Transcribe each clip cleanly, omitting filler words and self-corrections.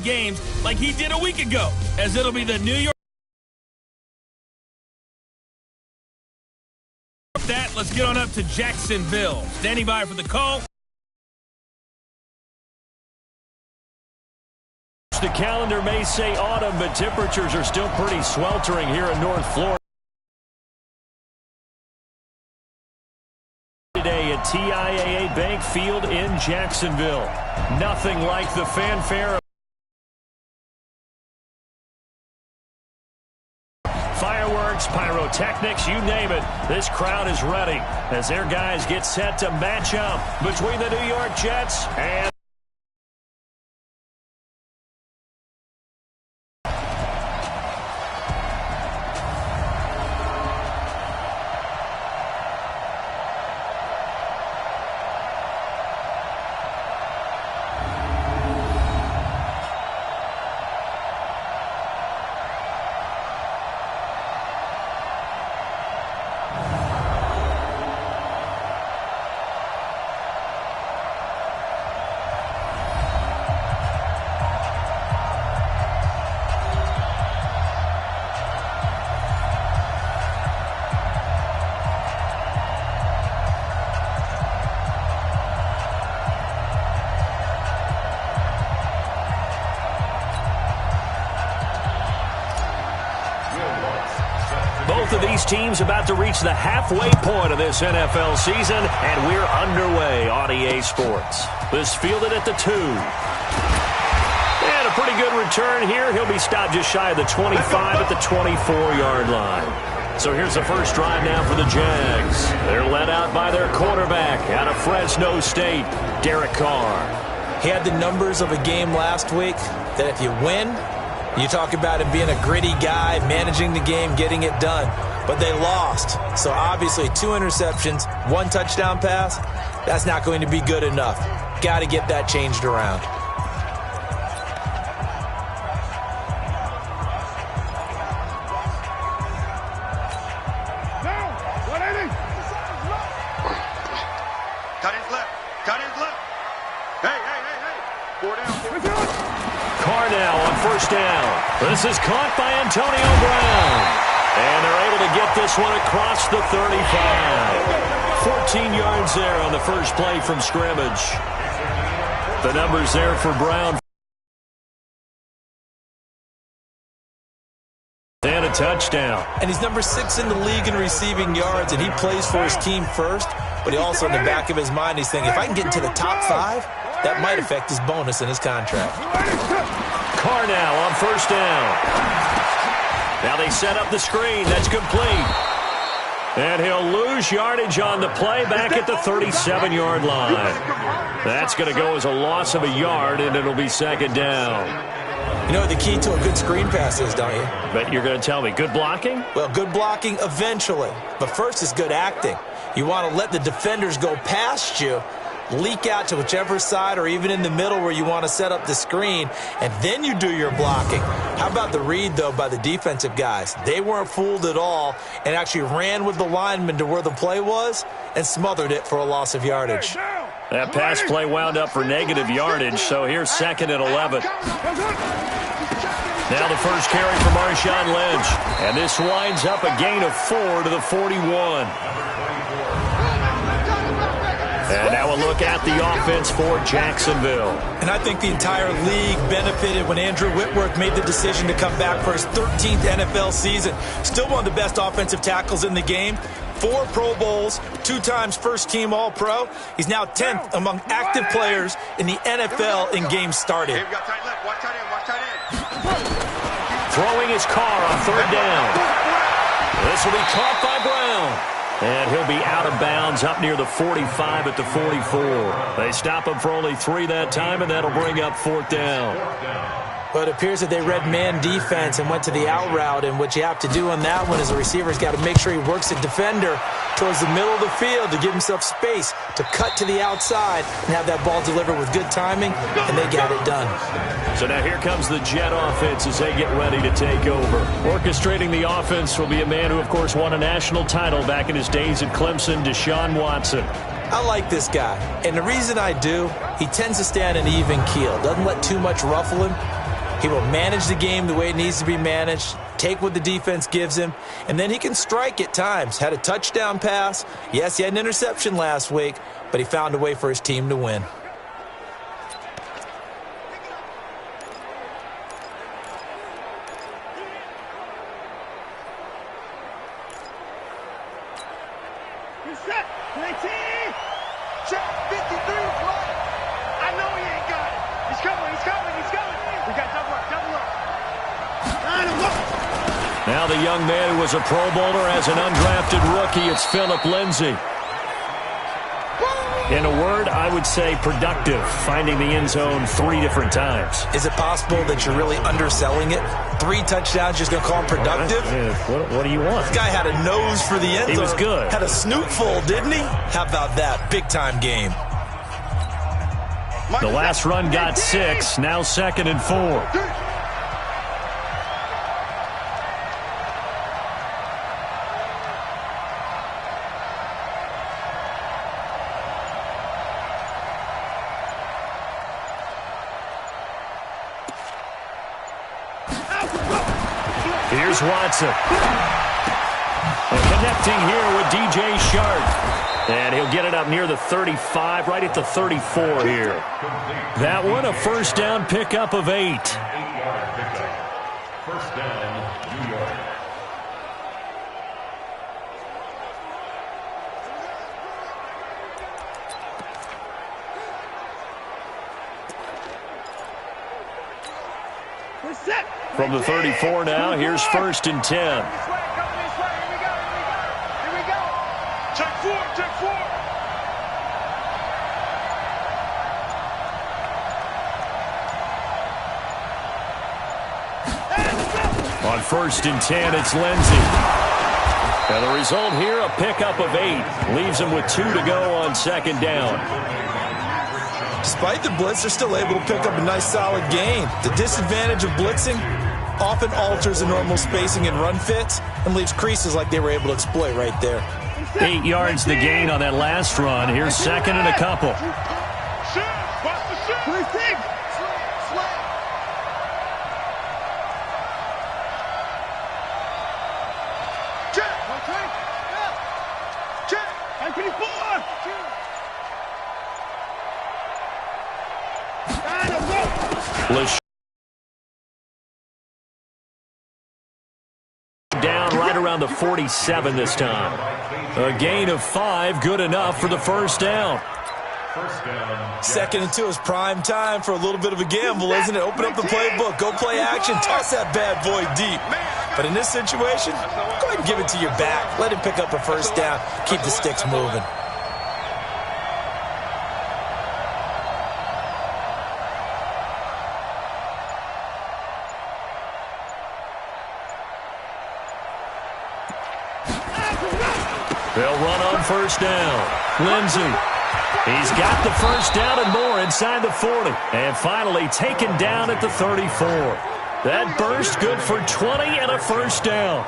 big games like he did a week ago, as it'll be the New York. Let's get on up to Jacksonville. Standing by for the call. The calendar may say autumn, but temperatures are still pretty sweltering here in North Florida. Today at TIAA Bank Field in Jacksonville. Nothing like the fanfare. Fireworks, pyrotechnics, you name it. This crowd is ready as their guys get set to match up between the New York Jets and both of these teams about to reach the halfway point of this NFL season, and we're underway on EA Sports. This fielded at the 2. And a pretty good return here. He'll be stopped just shy of the 25 at the 24-yard line. So here's the first drive now for the Jags. They're led out by their quarterback out of Fresno State, Derek Carr. He had the numbers of a game last week that if you win, you talk about him being a gritty guy, managing the game, getting it done. But they lost. So obviously 2 interceptions, 1 touchdown pass, that's not going to be good enough. Got to get that changed around. Cut his left. Cut his left. Hey. 4 down. Carr now on first down. This is caught by Antonio Brown. And they're able to get this one across the 35. 14 yards there on the first play from scrimmage. The numbers there for Brown. And a touchdown. And he's number 6 in the league in receiving yards, and he plays for his team first. But he also, in the back of his mind, he's thinking, if I can get into the top 5, that might affect his bonus in his contract. Carr now on first down. Now they set up the screen. That's complete. And he'll lose yardage on the play back at the 37-yard line. That's going to go as a loss of a yard, and it'll be second down. You know what the key to a good screen pass is, don't you? But you're going to tell me, good blocking? Well, good blocking eventually. But first is good acting. You want to let the defenders go past you, leak out to whichever side or even in the middle where you want to set up the screen, and then you do your blocking. How about the read, though, by the defensive guys? They weren't fooled at all and actually ran with the lineman to where the play was and smothered it for a loss of yardage. That pass play wound up for negative yardage, so here's second and 11. Now the first carry for Marshawn Lynch, and this winds up a gain of 4 to the 41. And now a look at the offense for Jacksonville. And I think the entire league benefited when Andrew Whitworth made the decision to come back for his 13th NFL season. Still one of the best offensive tackles in the game. 4 Pro Bowls, 2 times first-team All-Pro. He's now 10th among active players in the NFL in games started. Hey, we got tight left. Watch tight end. Watch tight end. Throwing his Carr on third down. This will be caught by Brown. And he'll be out of bounds up near the 45 at the 44. They stop him for only 3 that time, and that'll bring up 4th down. But it appears that they read man defense and went to the out route, and what you have to do on that one is the receiver's got to make sure he works the defender towards the middle of the field to give himself space to cut to the outside and have that ball delivered with good timing, and they got it done. So now here comes the Jet offense as they get ready to take over. Orchestrating the offense will be a man who, of course, won a national title back in his days at Clemson, Deshaun Watson. I like this guy, and the reason I do, he tends to stay on an even keel, doesn't let too much ruffle him. He will manage the game the way it needs to be managed, take what the defense gives him, and then he can strike at times. Had a touchdown pass. Yes, he had an interception last week, but he found a way for his team to win. Set, 19. Check, 53, right. I know he ain't got it. He's coming, he's coming, he's coming. We got double up, double up. Now the young man who was a Pro Bowler as an undrafted rookie, it's Phillip Lindsay. In a word, I would say productive, finding the end zone 3 different times. Is it possible that you're really underselling it? 3 touchdowns, just going to call him productive? What do you want? This guy had a nose for the end zone. He was good. Had a snoot full, didn't he? How about that? Big-time game. The last run got 6, now 2nd and 4. Here's Watson. And connecting here with DJ Shark. And he'll get it up near the 35, right at the 34 here. That one, a first down pickup of 8. First down, New York. From the 34 now, here's 1st and 10. Here we go. Check 4, check 4. On 1st and 10, it's Lindsay. And the result here, a pickup of 8. Leaves him with 2 to go on 2nd down. Despite the blitz, they're still able to pick up a nice, solid gain. The disadvantage of blitzing often alters the normal spacing and run fits and leaves creases like they were able to exploit right there. 8 yards the gain on that last run. Here's 2nd and a couple. Watch the shoot. Check. Check. 24. Down right around the 47 this time. A gain of 5, good enough for the first down. 2nd and 2 is prime time for a little bit of a gamble, isn't it? Open up the playbook, go play action, toss that bad boy deep. But in this situation, go ahead and give it to your back. Let him pick up a first down, keep the sticks moving. They'll run on first down. Lindsay. He's got the first down and more inside the 40. And finally taken down at the 34. That burst good for 20 and a first down.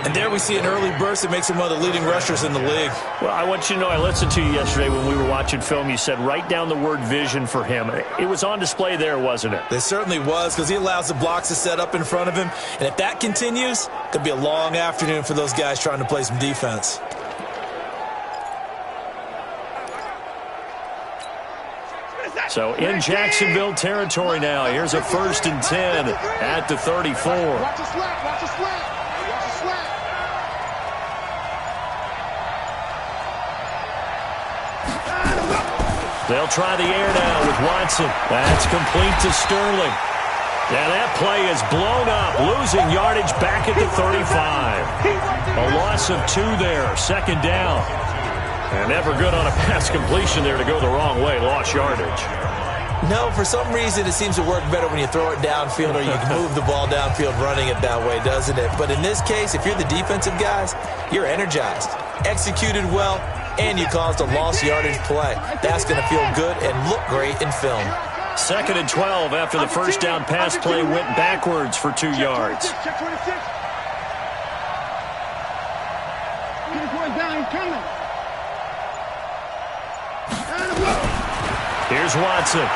And there we see an early burst that makes him one of the leading rushers in the league. Well, I want you to know, I listened to you yesterday when we were watching film. You said write down the word vision for him. It was on display there, wasn't it? It certainly was, because he allows the blocks to set up in front of him. And if that continues, it could be a long afternoon for those guys trying to play some defense. So in Jacksonville territory now. Here's a 1st and 10 at the 34. Watch the slap, watch the slap. Watch the slap. They'll try the air now with Watson. That's complete to Sterling. Yeah, that play is blown up, losing yardage back at the 35. A loss of 2 there, 2nd down. And never good on a pass completion there to go the wrong way, lost yardage. No, for some reason it seems to work better when you throw it downfield or you can move the ball downfield running it that way, doesn't it? But in this case, if you're the defensive guys, you're energized, executed well, and you caused a lost yardage play. That's going to feel good and look great in film. 2nd and 12 after the first down pass play went backwards for 2 yards. Check 26. Get his boy down, he's coming. Here's Watson.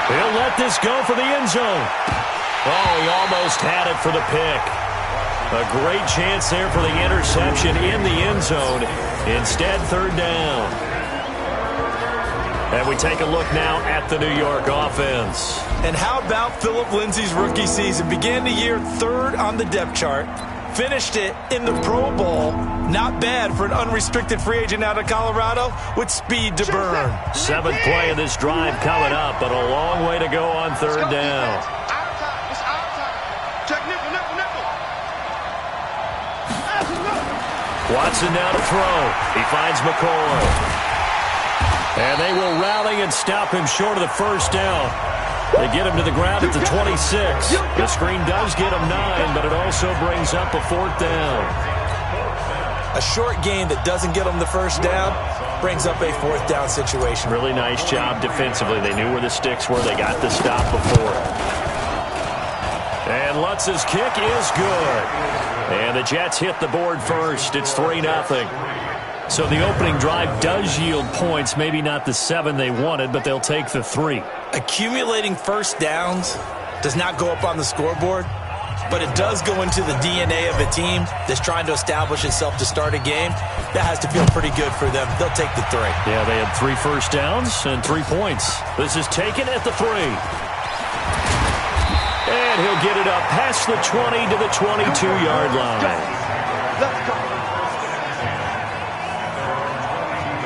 He'll let this go for the end zone. Oh, he almost had it for the pick. A great chance there for the interception in the end zone. Instead, third down. And we take a look now at the New York offense. And how about Phillip Lindsay's rookie season? Began the year third on the depth chart. Finished it in the Pro Bowl. Not bad for an unrestricted free agent out of Colorado with speed to burn. 7th play of this drive coming up, but a long way to go on third down. It's our time. Check nickel, nickel, nickel. Watson now to throw. He finds McCoy. And they will rally and stop him short of the first down. They get him to the ground at the 26. The screen does get him 9, but it also brings up a 4th down. A short game that doesn't get them the first down brings up a 4th down situation. Really nice job defensively. They knew where the sticks were. They got the stop before. And Lutz's kick is good. And the Jets hit the board first. It's 3-0. So the opening drive does yield points. Maybe not the 7 they wanted, but they'll take the 3. Accumulating first downs does not go up on the scoreboard, but it does go into the DNA of a team that's trying to establish itself to start a game. That has to feel pretty good for them. They'll take the 3. Yeah, they had 3 first downs and 3 points. This is taken at the 3. And he'll get it up past the 20 to the 22-yard line. Let's go.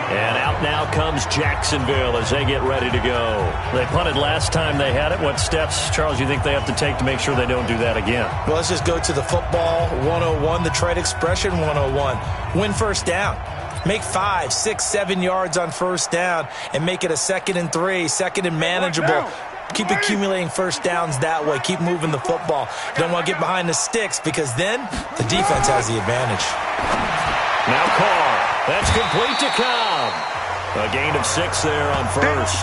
And out now comes Jacksonville as they get ready to go. They punted last time they had it. What steps, Charles, you think they have to take to make sure they don't do that again? Well, let's just go to the football 101, the trade expression 101. Win first down. Make 5, 6, 7 yards on first down and make it a 2nd and 3, 2nd and manageable. Keep accumulating first downs that way. Keep moving the football. You don't want to get behind the sticks because then the defense has the advantage. Now Carr. That's complete to Cobb. A gain of 6 there on first.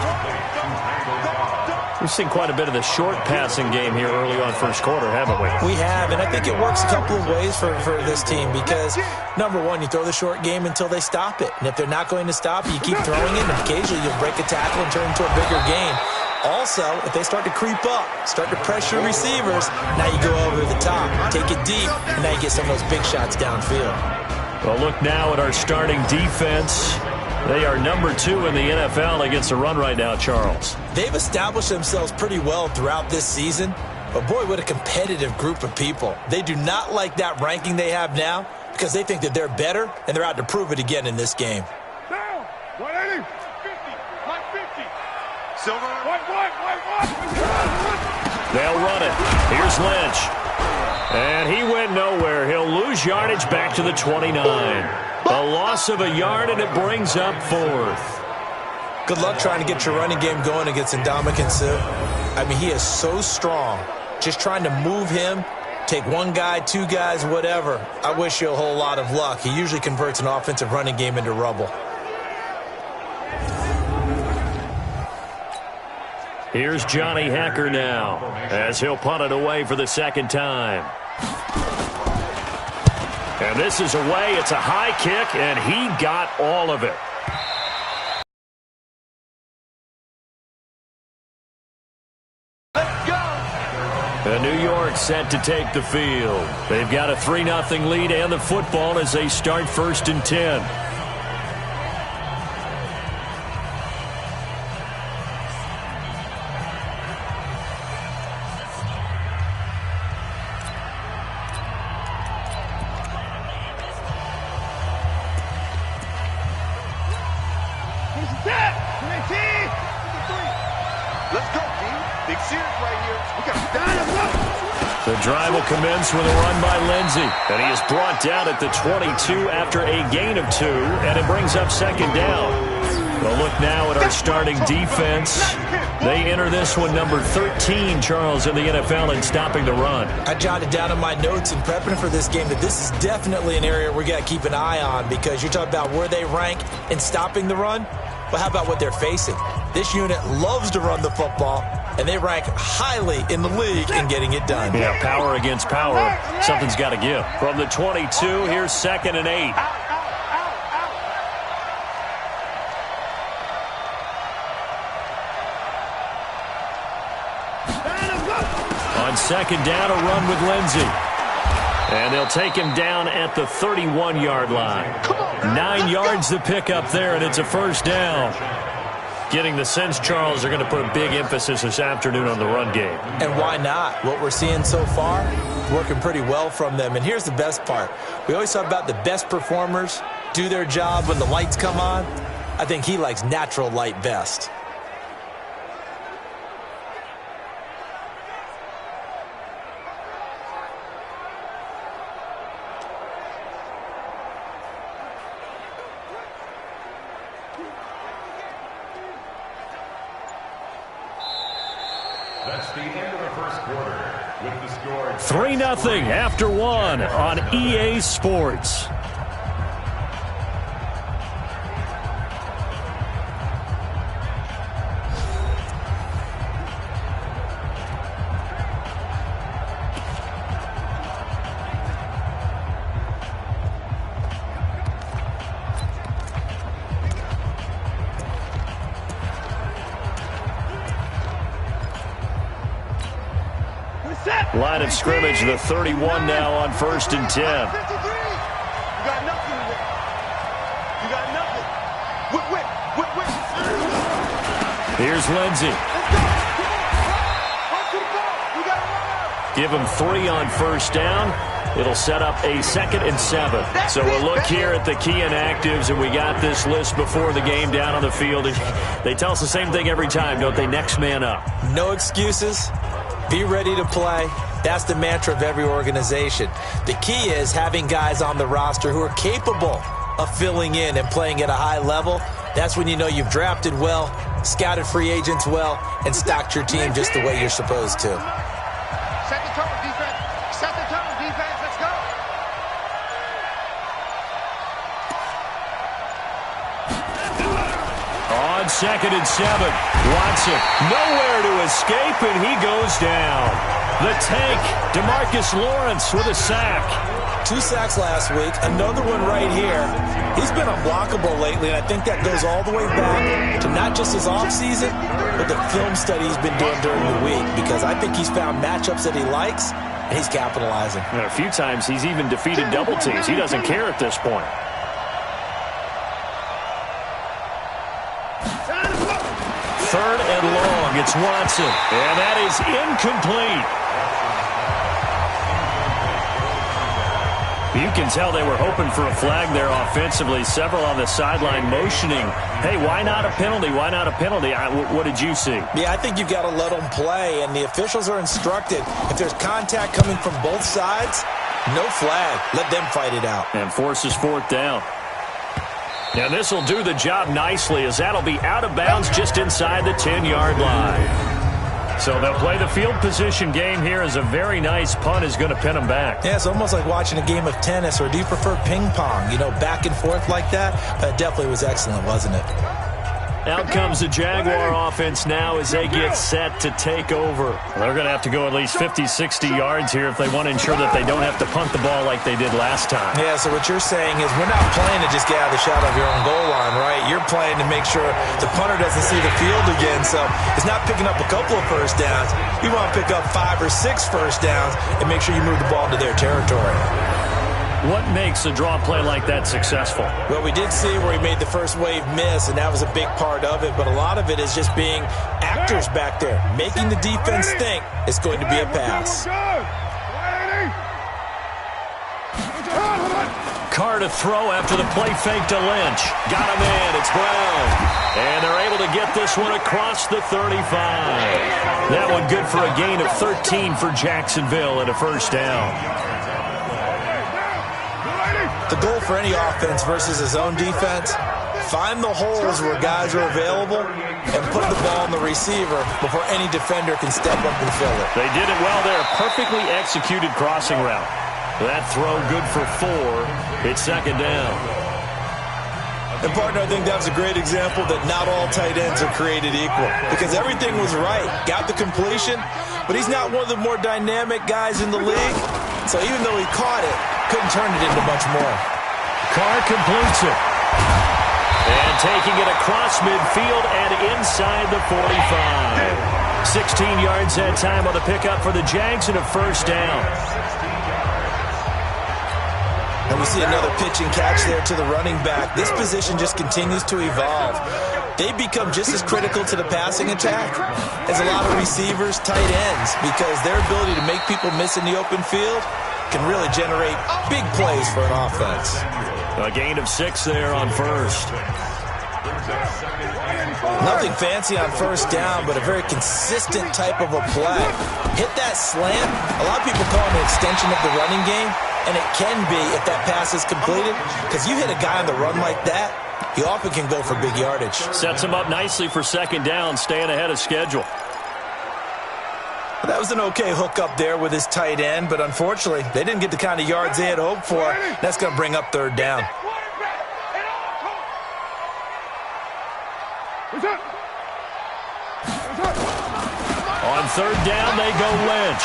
We've seen quite a bit of the short passing game here early on first quarter, haven't we? We have, and I think it works a couple of ways for this team because, number one, you throw the short game until they stop it. And if they're not going to stop it, you keep throwing it, and occasionally you'll break a tackle and turn it into a bigger game. Also, if they start to creep up, start to pressure receivers, now you go over the top, take it deep, and now you get some of those big shots downfield. Well, look now at our starting defense. They are number 2 in the NFL against the run right now, Charles. They've established themselves pretty well throughout this season, but boy, what a competitive group of people. They do not like that ranking they have now because they think that they're better, and they're out to prove it again in this game. Down. 180. 50. Like 50. Silver. White. They'll run it. Here's Lynch. And he went nowhere. He'll lose yardage back to the 29. A loss of a yard, and it brings up 4th. Good luck trying to get your running game going against Ndamukong Suh. I mean, he is so strong. Just trying to move him, take 1 guy, 2 guys, whatever. I wish you a whole lot of luck. He usually converts an offensive running game into rubble. Here's Johnny Hacker now as he'll punt it away for the 2nd time. And this is away. It's a high kick, and he got all of it. Let's go. And New York set to take the field. They've got a 3-0 lead and the football as they start 1st and 10. Let's go, team. Big series right here. We got The drive will commence with a run by Lindsay. And he is brought down at the 22 after a gain of 2. And it brings up 2nd down. We'll look now at our starting defense. They enter this one number 13, Charles, in the NFL in stopping the run. I jotted down in my notes in prepping for this game that this is definitely an area we got to keep an eye on because you're talking about where they rank in stopping the run. Well, how about what they're facing? This unit loves to run the football, and they rank highly in the league in getting it done. Yeah, power against power. Something's got to give. From the 22, here's 2nd and 8. On second down, a run with Lindsey. And they'll take him down at the 31-yard line. 9 yards to pick up there, and it's a first down. Getting the sense, Charles, they're going to put a big emphasis this afternoon on the run game. And why not? What we're seeing so far, working pretty well from them. And here's the best part. We always talk about the best performers do their job when the lights come on. I think he likes natural light best. That's the end of the first quarter with the score 3-0 after 1 on EA Sports. Line of scrimmage, the 31 now on 1st and 10. You got nothing there. You got nothing. Whip. Here's Lindsey. Let's go. Run to the ball. We got to run out. Give him 3 on 1st down. It'll set up a 2nd and 7. So we'll look here at the key inactives, and we got this list before the game down on the field. They tell us the same thing every time, don't they? Next man up. No excuses. Be ready to play. That's the mantra of every organization. The key is having guys on the roster who are capable of filling in and playing at a high level. That's when you know you've drafted well, scouted free agents well, and stocked your team just the way you're supposed to. Set the tone, defense. Set the tone, defense. Let's go. On 2nd and 7, Watson nowhere to escape, and he goes down. The tank, DeMarcus Lawrence with a sack. 2 sacks last week, another one right here. He's been unblockable lately, and I think that goes all the way back to not just his offseason, but the film study he's been doing during the week, because I think he's found matchups that he likes, and he's capitalizing. And a few times he's even defeated double teams. He doesn't care at this point. Third and long, it's Watson, and that is incomplete. You can tell they were hoping for a flag there offensively. Several on the sideline motioning, hey, why not a penalty? Why not a penalty? What did you see? Yeah, I think you've got to let them play, and the officials are instructed. If there's contact coming from both sides, no flag. Let them fight it out. And forces 4th down. Now this will do the job nicely, as that'll be out of bounds just inside the 10-yard line. So they'll play the field position game here, as a very nice punt is going to pin them back. Yeah, it's almost like watching a game of tennis, or do you prefer ping pong? You know, back and forth like that? That definitely was excellent, wasn't it? Out comes the Jaguar offense now as they get set to take over. They're going to have to go at least 50, 60 yards here if they want to ensure that they don't have to punt the ball like they did last time. Yeah, so what you're saying is we're not playing to just get out of the shadow of your own goal line, right? You're playing to make sure the punter doesn't see the field again. So it's not picking up a couple of first downs. You want to pick up 5 or 6 first downs and make sure you move the ball into their territory. What makes a draw play like that successful? Well, we did see where he made the first wave miss, and that was a big part of it. But a lot of it is just being actors back there, making the defense think it's going to be a pass. Carr to throw after the play fake to Lynch. Got him in. It's Brown. And they're able to get this one across the 35. That one good for a gain of 13 for Jacksonville and a first down. The goal for any offense versus his own defense, find the holes where guys are available and put the ball on the receiver before any defender can step up and fill it. They did it well there. Perfectly executed crossing route. That throw good for 4. It's second down. And, partner, I think that was a great example that not all tight ends are created equal, because everything was right. Got the completion, but he's not one of the more dynamic guys in the league. So even though he caught it, couldn't turn it into much more. Carr completes it. And taking it across midfield and inside the 45. 16 yards that time on the pickup for the Jags and a first down. And we see another pitch and catch there to the running back. This position just continues to evolve. They become just as critical to the passing attack as a lot of receivers, tight ends, because their ability to make people miss in the open field can really generate big plays for an offense. A gain of 6 there on first. Nothing fancy on first down, but a very consistent type of a play. Hit that slant. A lot of people call it an extension of the running game, and it can be if that pass is completed, because you hit a guy on the run like that, he often can go for big yardage. Sets him up nicely for second down, staying ahead of schedule. That was an okay hookup there with his tight end, but unfortunately, they didn't get the kind of yards they had hoped for. That's going to bring up third down. On third down, they go Lynch.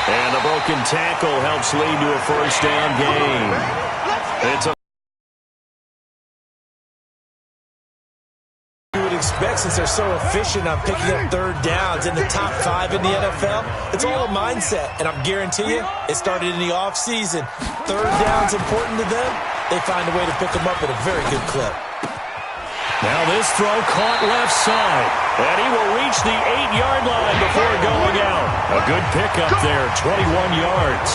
And the broken tackle helps lead to a first down gain. It's a expect, since they're so efficient on picking up third downs in the top 5 in the NFL. It's all a mindset, and I'm guarantee you it started in the offseason. Third down's important to them. They find a way to pick them up at a very good clip. Now this throw caught left side, and he will reach the 8-yard line before going out. A good pickup there, 21 yards.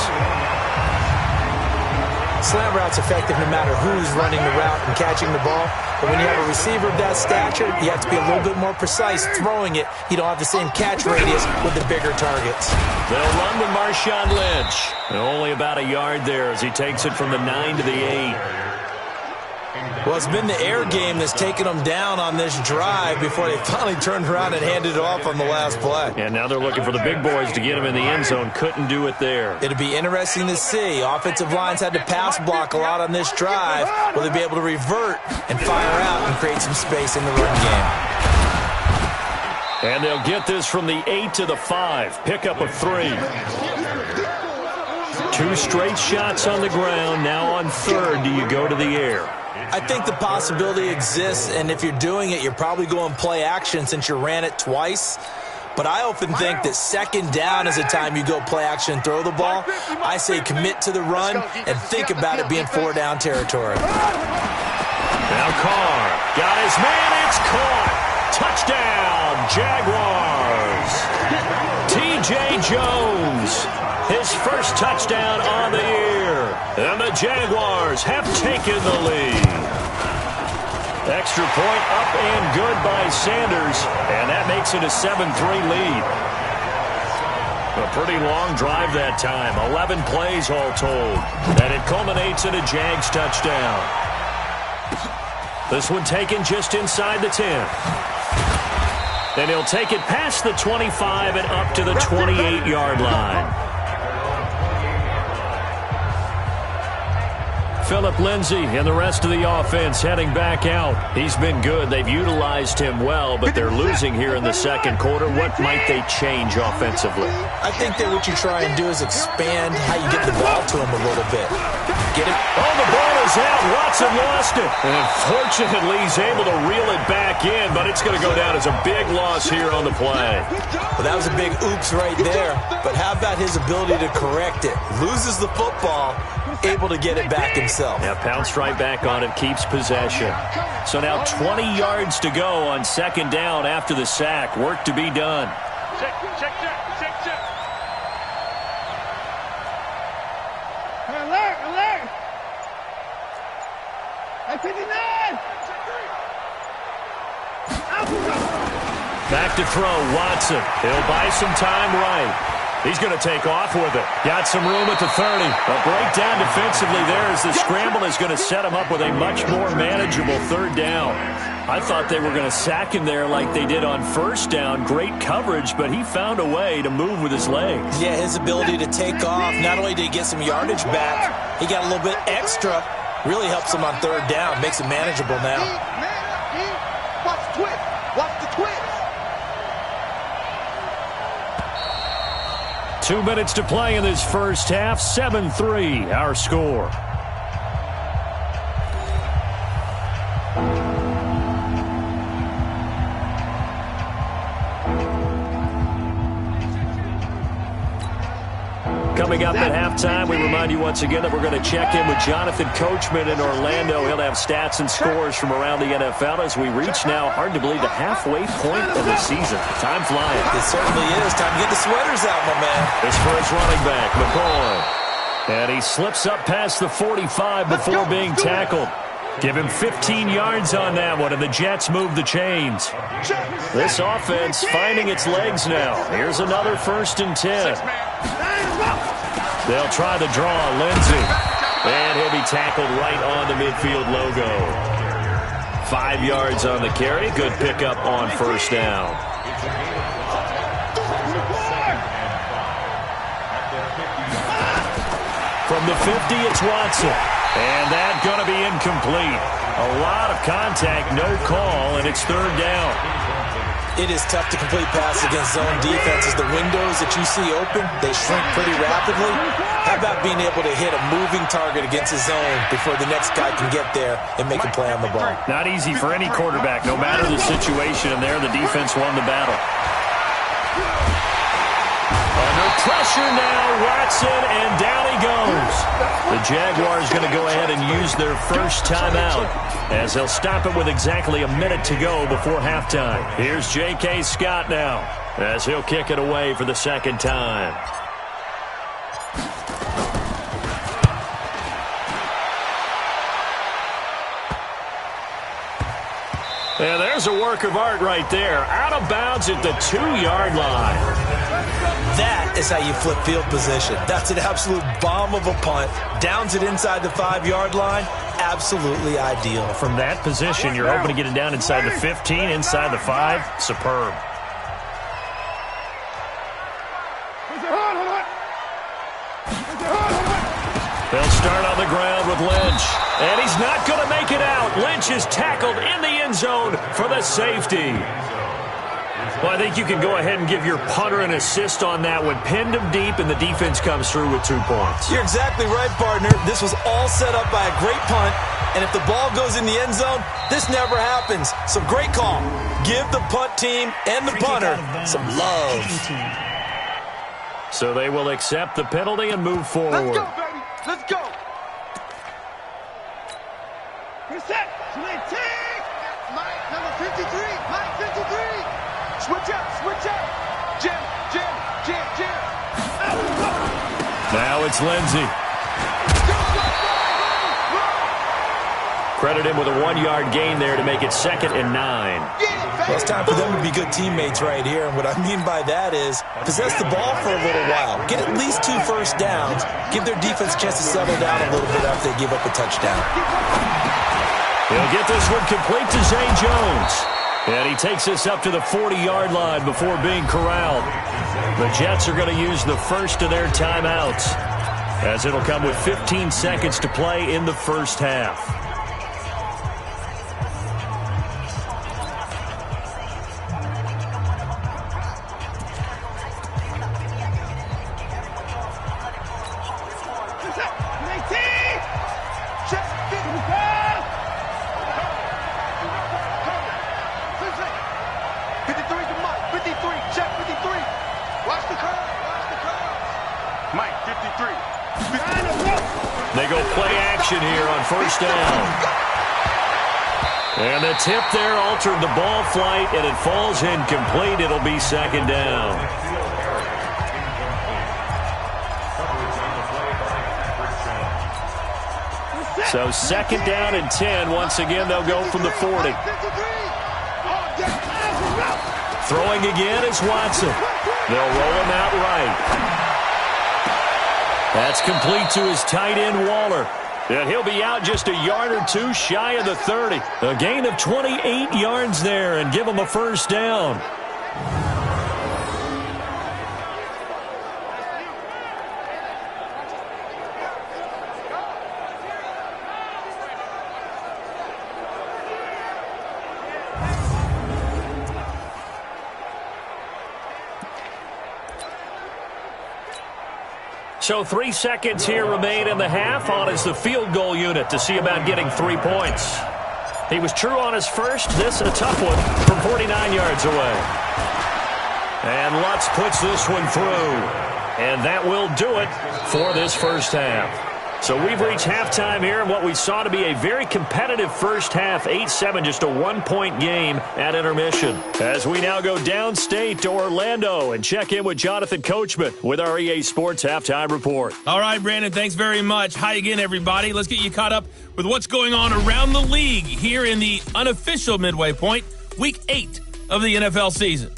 Slant route's effective no matter who's running the route and catching the ball. But when you have a receiver of that stature, you have to be a little bit more precise throwing it. You don't have the same catch radius with the bigger targets. They'll run with Marshawn Lynch. And only about a yard there as he takes it from the 9 to the 8. Well, it's been the air game that's taken them down on this drive before they finally turned around and handed it off on the last play. And now they're looking for the big boys to get him in the end zone. Couldn't do it there. It'll be interesting to see. Offensive lines had to pass block a lot on this drive. Will they be able to revert and fire out and create some space in the run game? And they'll get this from the 8 to the 5. Pickup of 3. 2 straight shots on the ground. Now on third, do you go to the air? I think the possibility exists, and if you're doing it, you're probably going play action since you ran it twice. But I often think that second down is the time you go play action and throw the ball. I say commit to the run and think about it being 4-down territory. Now Carr got his man. It's caught. Touchdown, Jaguars. T.J. Jones, his first touchdown on the year. And the Jaguars have taken the lead. Extra point up and good by Sanders. And that makes it a 7-3 lead. A pretty long drive that time. 11 plays all told. And it culminates in a Jags touchdown. This one taken just inside the 10. Then he'll take it past the 25 and up to the 28-yard line. Phillip Lindsay and the rest of the offense heading back out. He's been good. They've utilized him well, but they're losing here in the second quarter. What might they change offensively? I think that what you try and do is expand how you get the ball to him a little bit. Get it? Oh, the ball is out. Watson lost it. And fortunately, he's able to reel it back in, but it's going to go down as a big loss here on the play. Well, that was a big oops right there. But how about his ability to correct it? Loses the football, able to get it back himself. Yeah, pounced right back on it, keeps possession. So now 20 yards to go on second down after the sack. Work to be done. Check. Alert! At 59! Back to throw, Watson. He'll buy some time right. He's going to take off with it. Got some room at the 30. A breakdown defensively there as the scramble is going to set him up with a much more manageable third down. I thought they were going to sack him there like they did on first down. Great coverage, but he found a way to move with his legs. Yeah, his ability to take off, not only did he get some yardage back, he got a little bit extra. Really helps him on third down, makes it manageable now. Watch the twist. Watch the twist. 2 minutes to play in this first half. 7-3, our score. Coming up at halftime, we remind you once again that we're going to check in with Jonathan Coachman in Orlando. He'll have stats and scores from around the NFL as we reach now, hard to believe, the halfway point of the season. Time flying. It certainly is. Time to get the sweaters out, my man. This for his running back, McCoy. And he slips up past the 45 before being tackled. Give him 15 yards on that one, and the Jets move the chains. This offense finding its legs now. Here's another 1st and 10. They'll try to draw Lindsey. And he'll be tackled right on the midfield logo. 5 yards on the carry. Good pickup on 1st down. From the 50, it's Watson. And that's going to be incomplete. A lot of contact, no call, and it's 3rd down. It is tough to complete pass against zone defenses. The windows that you see open, they shrink pretty rapidly. How about being able to hit a moving target against a zone before the next guy can get there and make a play on the ball? Not easy for any quarterback. No matter the situation, and there the defense won the battle. Under pressure now, Watson, and down he goes. The Jaguars going to go ahead and use their first timeout as they'll stop it with exactly a minute to go before halftime. Here's J.K. Scott now as he'll kick it away for the 2nd time. And there's a work of art right there. Out of bounds at the 2-yard line. That is how you flip field position. That's an absolute bomb of a punt. Downs it inside the 5-yard line. Absolutely ideal. From that position, you're hoping to get it down inside the 15, inside the 5. Superb. They'll start on the ground with Lynch. And he's not going to make it out. Lynch is tackled in the end zone for the safety. Well, I think you can go ahead and give your punter an assist on that one. Pinned him deep, and the defense comes through with 2 points. You're exactly right, partner. This was all set up by a great punt, and if the ball goes in the end zone, this never happens. So great call. Give the punt team and the punter some love. So they will accept the penalty and move forward. Let's go, baby. Let's go. Reset. Mike, number 53. Mike, 53. Switch up, switch up. Jim. Now it's Lindsey. Credit him with a 1-yard gain there to make it 2nd and 9. Well, it's time for them to be good teammates right here. And what I mean by that is possess the ball for a little while. Get at least 2 first downs. Give their defense a chance to settle down a little bit after they give up a touchdown. He'll get this one complete to Zay Jones. And he takes this up to the 40-yard line before being corralled. The Jets are going to use the first of their timeouts, as it'll come with 15 seconds to play in the first half. They go play action here on 1st down. And the tip there altered the ball flight, and it falls incomplete. It'll be 2nd down. So 2nd down and 10. Once again, they'll go from the 40. Throwing again is Watson. They'll roll him out right. That's complete to his tight end, Waller. And he'll be out just a yard or 2 shy of the 30. A gain of 28 yards there and give him a 1st down. So 3 seconds here remain in the half. On is the field goal unit to see about getting 3 points. He was true on his first. This a tough one from 49 yards away. And Lutz puts this one through. And that will do it for this first half. So we've reached halftime here in what we saw to be a very competitive first half, 8-7, just a one-point game at intermission. As we now go downstate to Orlando and check in with Jonathan Coachman with our EA Sports Halftime Report. All right, Brandon, thanks very much. Hi again, everybody. Let's get you caught up with what's going on around the league here in the unofficial midway point, Week 8 of the NFL season.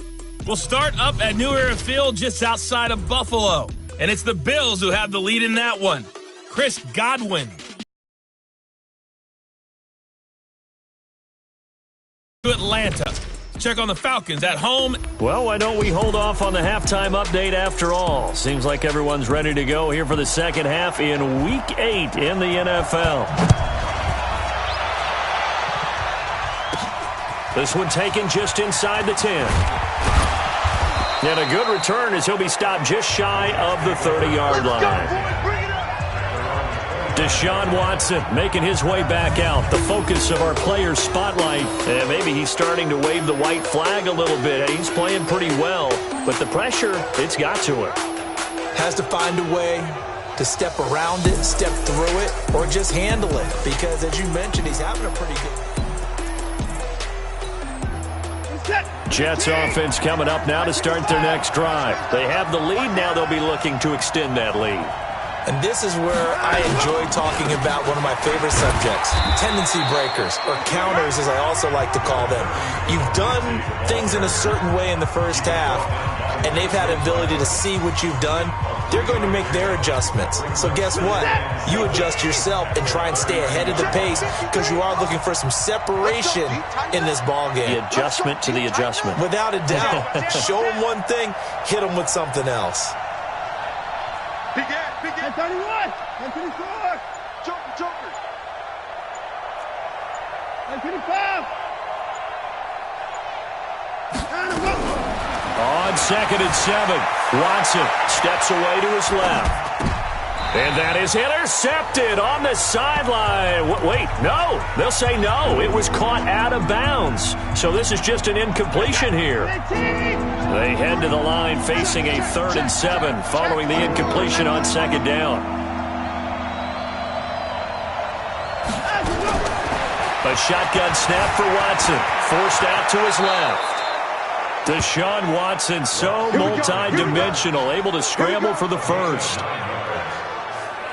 We'll start up at New Era Field just outside of Buffalo, and it's the Bills who have the lead in that one. Chris Godwin. To Atlanta. Check on the Falcons at home. Well, why don't we hold off on the halftime update after all? Seems like everyone's ready to go here for the second half in Week 8 in the NFL. This one taken just inside the 10. And a good return as he'll be stopped just shy of the 30-yard line. Deshaun Watson making his way back out, the focus of our player spotlight. And maybe he's starting to wave the white flag a little bit. He's playing pretty well, but the pressure, it's got to him. Has to find a way to step around it, step through it, or just handle it. Because, as you mentioned, he's having a pretty good... Jets offense coming up now to start their next drive. They have the lead. Now they'll be looking to extend that lead. And this is where I enjoy talking about one of my favorite subjects, tendency breakers, or counters as I also like to call them. You've done things in a certain way in the first half, and they've had an ability to see what you've done. They're going to make their adjustments. So guess what? You adjust yourself and try and stay ahead of the pace because you are looking for some separation in this ballgame. The adjustment to the adjustment. Without a doubt. Show them one thing, hit them with something else. Begin. 31, 24, Joker. 25. On 2nd and 7, Watson steps away to his left. And that is intercepted on the sideline. Wait, no. They'll say no. It was caught out of bounds. So this is just an incompletion here. They head to the line facing a 3rd and 7 following the incompletion on 2nd down. A shotgun snap for Watson. Forced out to his left. Deshaun Watson, so multi-dimensional, able to scramble for the first.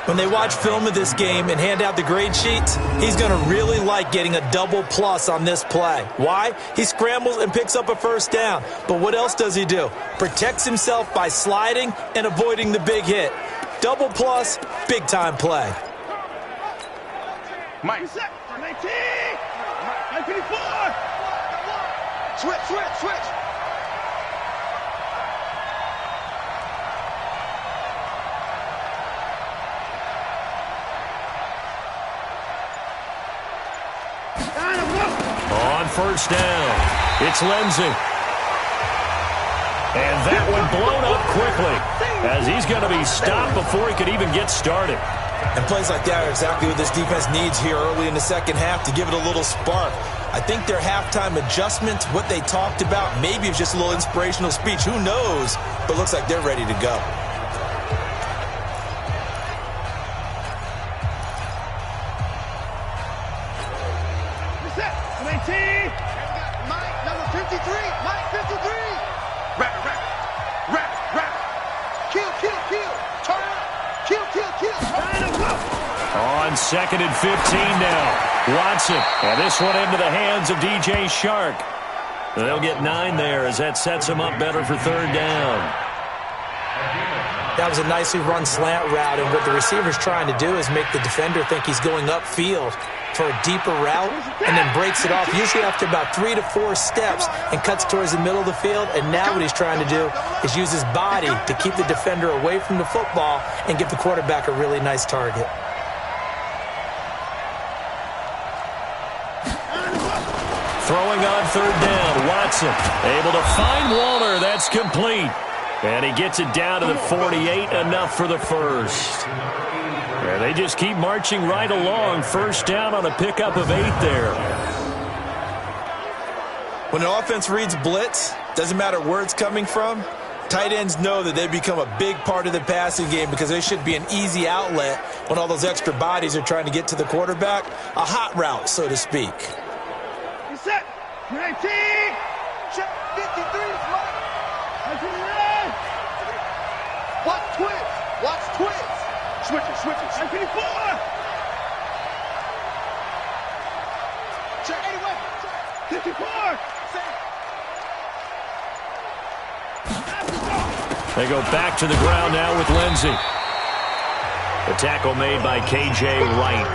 When they watch film of this game and hand out the grade sheets, he's going to really like getting a double plus on this play. Why? He scrambles and picks up a first down. But what else does he do? Protects himself by sliding and avoiding the big hit. Double plus, big-time play. Mike. 19. 24. Switch. On first down, it's Lindsey. And that one blown up quickly as he's going to be stopped before he could even get started. And plays like that are exactly what this defense needs here early in the second half to give it a little spark. I think their halftime adjustments, what they talked about, maybe it's just a little inspirational speech. Who knows? But looks like they're ready to go. Mike, number 53. Mike, 53. Wrap. Kill. Turn up. Kill. On 2nd and 15 now. Watson. And this one into the hands of DJ Shark. They'll get 9 there as that sets them up better for 3rd down. That was a nicely run slant route, and what the receiver's trying to do is make the defender think he's going upfield for a deeper route and then breaks it off, usually after about 3 to 4 steps, and cuts towards the middle of the field. And now what he's trying to do is use his body to keep the defender away from the football and give the quarterback a really nice target. Throwing on 3rd down, Watson able to find Waller. That's complete. And he gets it down to the 48, enough for the first. And they just keep marching right along. First down on a pickup of 8 there. When an offense reads blitz, doesn't matter where it's coming from, Tight ends know that they become a big part of the passing game because they should be an easy outlet when all those extra bodies are trying to get to the quarterback. A hot route, so to speak. You set. 19. Check. 53 is right. Watch twins. Watch twins. Switches. 54. Check. 81. 54. They go back to the ground now with Lindsey. The tackle made by K.J. Wright.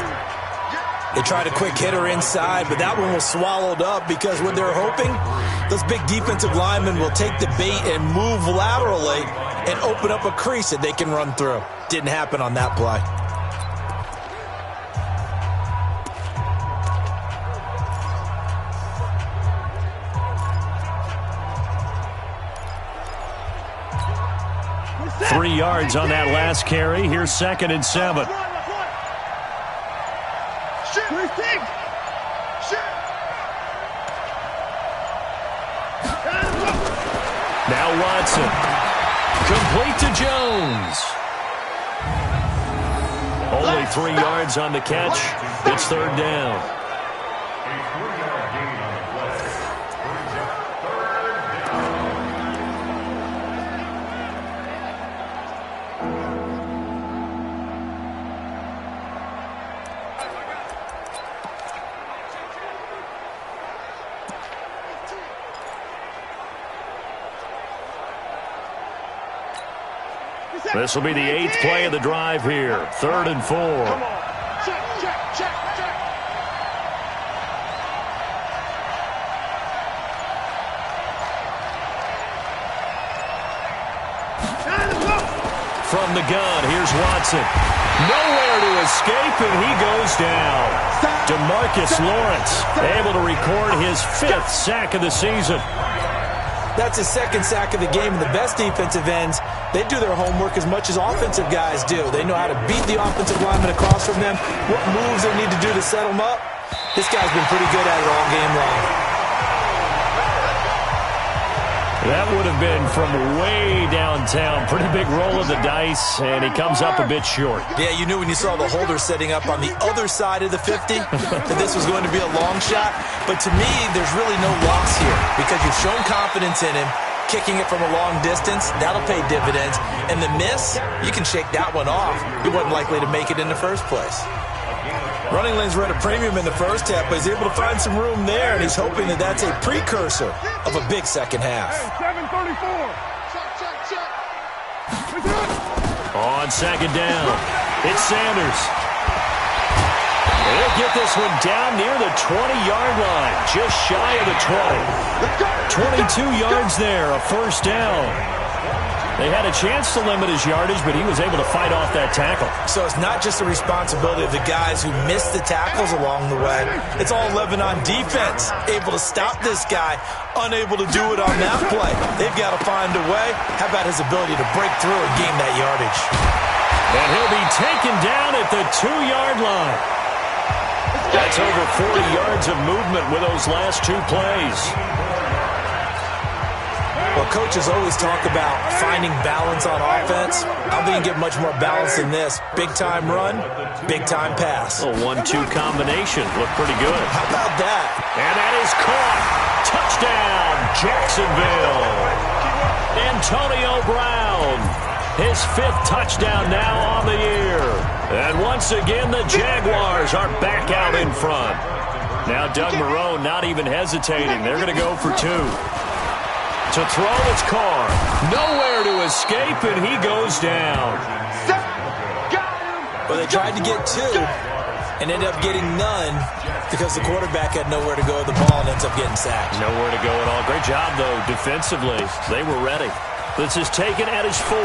They tried a quick hitter inside, but that one was swallowed up because what they're hoping, those big defensive linemen will take the bait and move laterally and open up a crease that they can run through. Didn't happen on that play. Three yards on that last carry. Here's 2nd and 7. Now Watson. Complete to Jones. Only 3 yards on the catch. It's 3rd down. This will be the 8th play of the drive here. 3rd and 4. Come on. Check. From the gun, here's Watson. Nowhere to escape, and he goes down. DeMarcus Lawrence able to record his 5th sack of the season. That's his 2nd sack of the game, and the best defensive ends, they do their homework as much as offensive guys do. They know how to beat the offensive lineman across from them, what moves they need to do to set them up. This guy's been pretty good at it all game long. That would have been from way downtown. Pretty big roll of the dice, and he comes up a bit short. Yeah, you knew when you saw the holder setting up on the other side of the 50 that this was going to be a long shot. But to me, there's really no loss here because you've shown confidence in him. Kicking it from a long distance, that'll pay dividends. And the miss, you can shake that one off. He wasn't likely to make it in the first place. Running lanes were at a premium in the first half, but he's able to find some room there, and he's hoping that that's a precursor of a big second half. 734. Check. On 2nd down, it's Sanders. They'll get this one down near the 20-yard line, just shy of the 20. 22 yards there, a 1st down. They had a chance to limit his yardage, but he was able to fight off that tackle. So it's not just the responsibility of the guys who missed the tackles along the way. It's all 11 on defense. Able to stop this guy, unable to do it on that play. They've got to find a way. How about his ability to break through and gain that yardage? And he'll be taken down at the 2-yard line. That's over 40 yards of movement with those last 2 plays. Well, coaches always talk about finding balance on offense. I don't think you can get much more balance than this. Big-time run, big-time pass. A 1-2 combination. Looked pretty good. How about that? And that is caught. Touchdown, Jacksonville. Antonio Brown. His 5th touchdown now on the year. And once again, the Jaguars are back out in front. Now Doug Marrone not even hesitating. They're going to go for 2. To throw, it's Carr. Nowhere to escape, and he goes down. Well, they tried to get 2 and ended up getting none because the quarterback had nowhere to go with the ball and ends up getting sacked. Nowhere to go at all. Great job, though, defensively. They were ready. This is taken at his 4.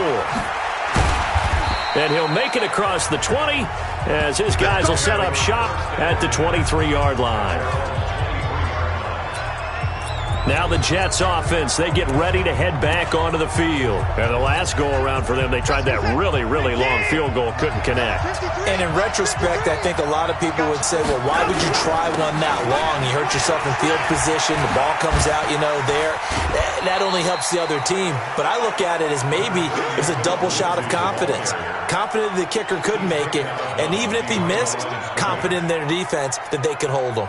And he'll make it across the 20 as his guys will set up shop at the 23-yard line. Now the Jets offense, they get ready to head back onto the field. And the last go-around for them, they tried that really, really long field goal, couldn't connect. And in retrospect, I think a lot of people would say, well, why would you try one that long? You hurt yourself in field position, the ball comes out, there. That only helps the other team. But I look at it as maybe it was a double shot of confidence. Confident the kicker could make it, and even if he missed, confident in their defense that they could hold him.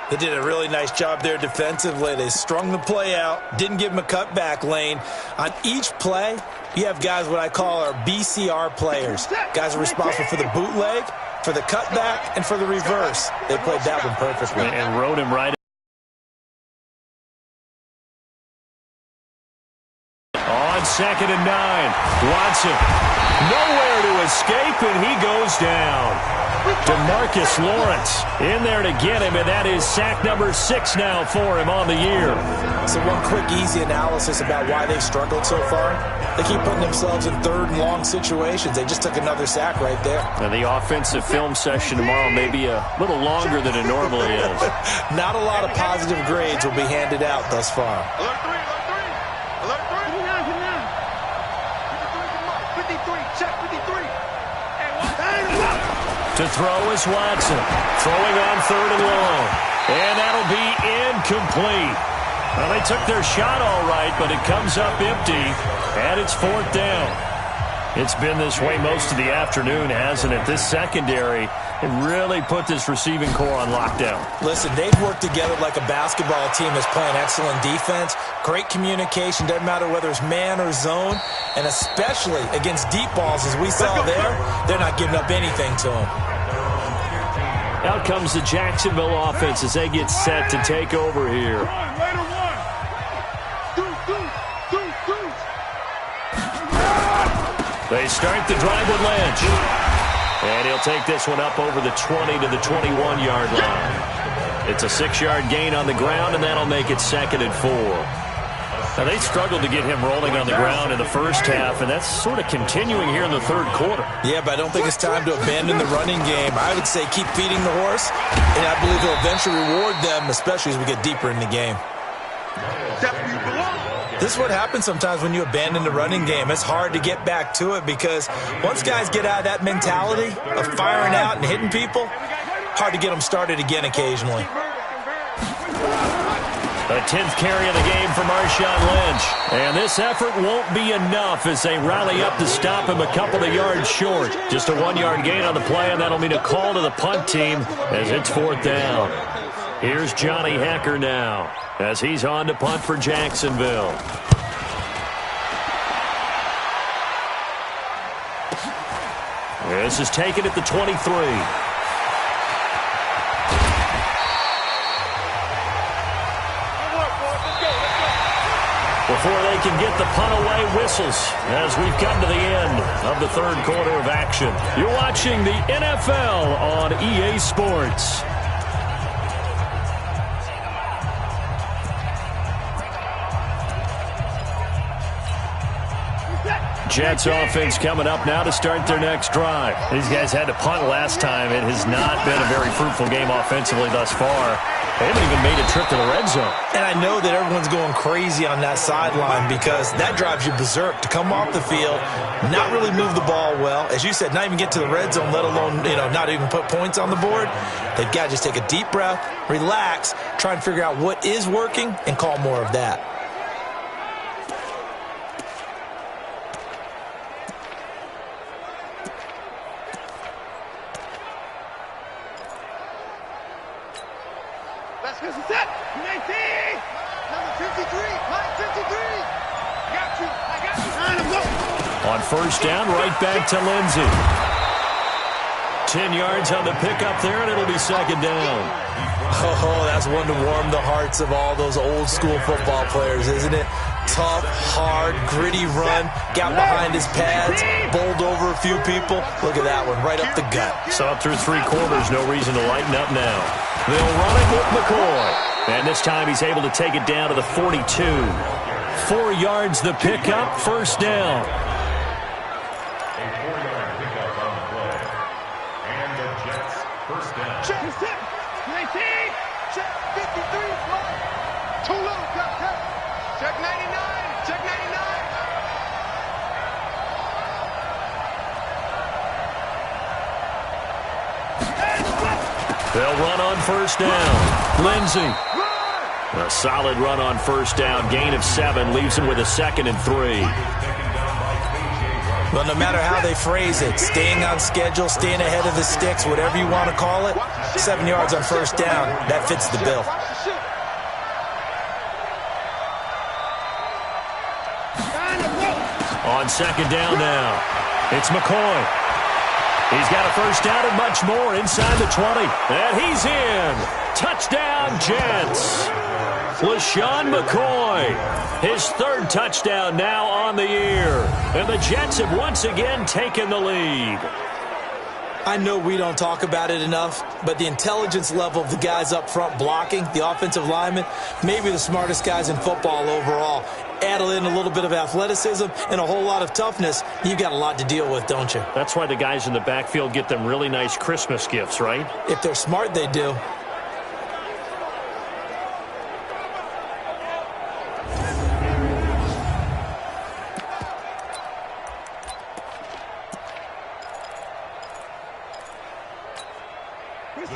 They did a really nice job there defensively. They strung the play out, didn't give him a cutback lane. On each play, you have guys what I call our BCR players. Guys are responsible for the bootleg, for the cutback, and for the reverse. They played that one perfectly. And rode him right. On 2nd and 9, Watson nowhere to escape, and he goes down. DeMarcus Lawrence in there to get him, and that is sack number 6 now for him on the year. So one quick, easy analysis about why they've struggled so far. They keep putting themselves in 3rd and long situations. They just took another sack right there. And the offensive film session tomorrow may be a little longer than it normally is. Not a lot of positive grades will be handed out thus far. Alert 3, alert 3. Alert 3. 53, check 53. To throw is Watson. Throwing on 3rd and long. And that'll be incomplete. Well, they took their shot all right, but it comes up empty. And it's 4th down. It's been this way most of the afternoon, hasn't it? This secondary, it really put this receiving core on lockdown. Listen, they've worked together like a basketball team that's playing excellent defense. Great communication, doesn't matter whether it's man or zone. And especially against deep balls, as we saw there, they're not giving up anything to them. Out comes the Jacksonville offense as they get set to take over here. They start the drive with Lynch. And he'll take this one up over the 20 to the 21-yard line. It's a 6-yard gain on the ground, and that'll make it 2nd and 4. Now, they struggled to get him rolling on the ground in the first half, and that's sort of continuing here in the 3rd quarter. Yeah, but I don't think it's time to abandon the running game. I would say keep feeding the horse, and I believe he'll eventually reward them, especially as we get deeper in the game. This is what happens sometimes when you abandon the running game. It's hard to get back to it because once guys get out of that mentality of firing out and hitting people, hard to get them started again occasionally. The 10th carry of the game for Marshawn Lynch. And this effort won't be enough as they rally up to stop him a couple of yards short. Just a 1-yard gain on the play, and that'll mean a call to the punt team as it's 4th down. Here's Johnny Hecker now as he's on to punt for Jacksonville. This is taken at the 23. Before they can get the punt away, whistles as we've come to the end of the 3rd quarter of action. You're watching the NFL on EA Sports. Jets offense coming up now to start their next drive. These guys had to punt last time. It has not been a very fruitful game offensively thus far. They haven't even made a trip to the red zone. And I know that everyone's going crazy on that sideline because that drives you berserk to come off the field, not really move the ball well. As you said, not even get to the red zone, let alone, not even put points on the board. They've got to just take a deep breath, relax, try and figure out what is working, and call more of that. This is it. 19. Number 53. Line 53. Got you. I got you. Line go. On 1st down, right back to Lindsey. 10 yards on the pickup there, and it'll be 2nd down. Oh, that's one to warm the hearts of all those old school football players, isn't it? Tough, hard, gritty run, got behind his pads, bowled over a few people. Look at that one, right up the gut. Saw it through 3 quarters, no reason to lighten up now. They'll run it with McCoy. And this time he's able to take it down to the 42. 4 yards the pickup, 1st down. A 4-yard pickup on the play. And the Jets' 1st down. Check. 19. Check. 53. Too low, check 99, check 99. They'll run on first down. Lindsey. A solid run on first down. Gain of 7 leaves him with a 2nd and 3. Well, no matter how they phrase it, staying on schedule, staying ahead of the sticks, whatever you want to call it, 7 yards on first down, that fits the bill. On second down now, it's McCoy. He's got a first down and much more inside the 20. And he's in. Touchdown, Jets. LaShawn McCoy, his 3rd touchdown now on the year. And the Jets have once again taken the lead. I know we don't talk about it enough, but the intelligence level of the guys up front blocking, the offensive linemen, maybe the smartest guys in football overall. Add in a little bit of athleticism and a whole lot of toughness, you've got a lot to deal with, don't you? That's why the guys in the backfield get them really nice Christmas gifts, right? If they're smart, they do.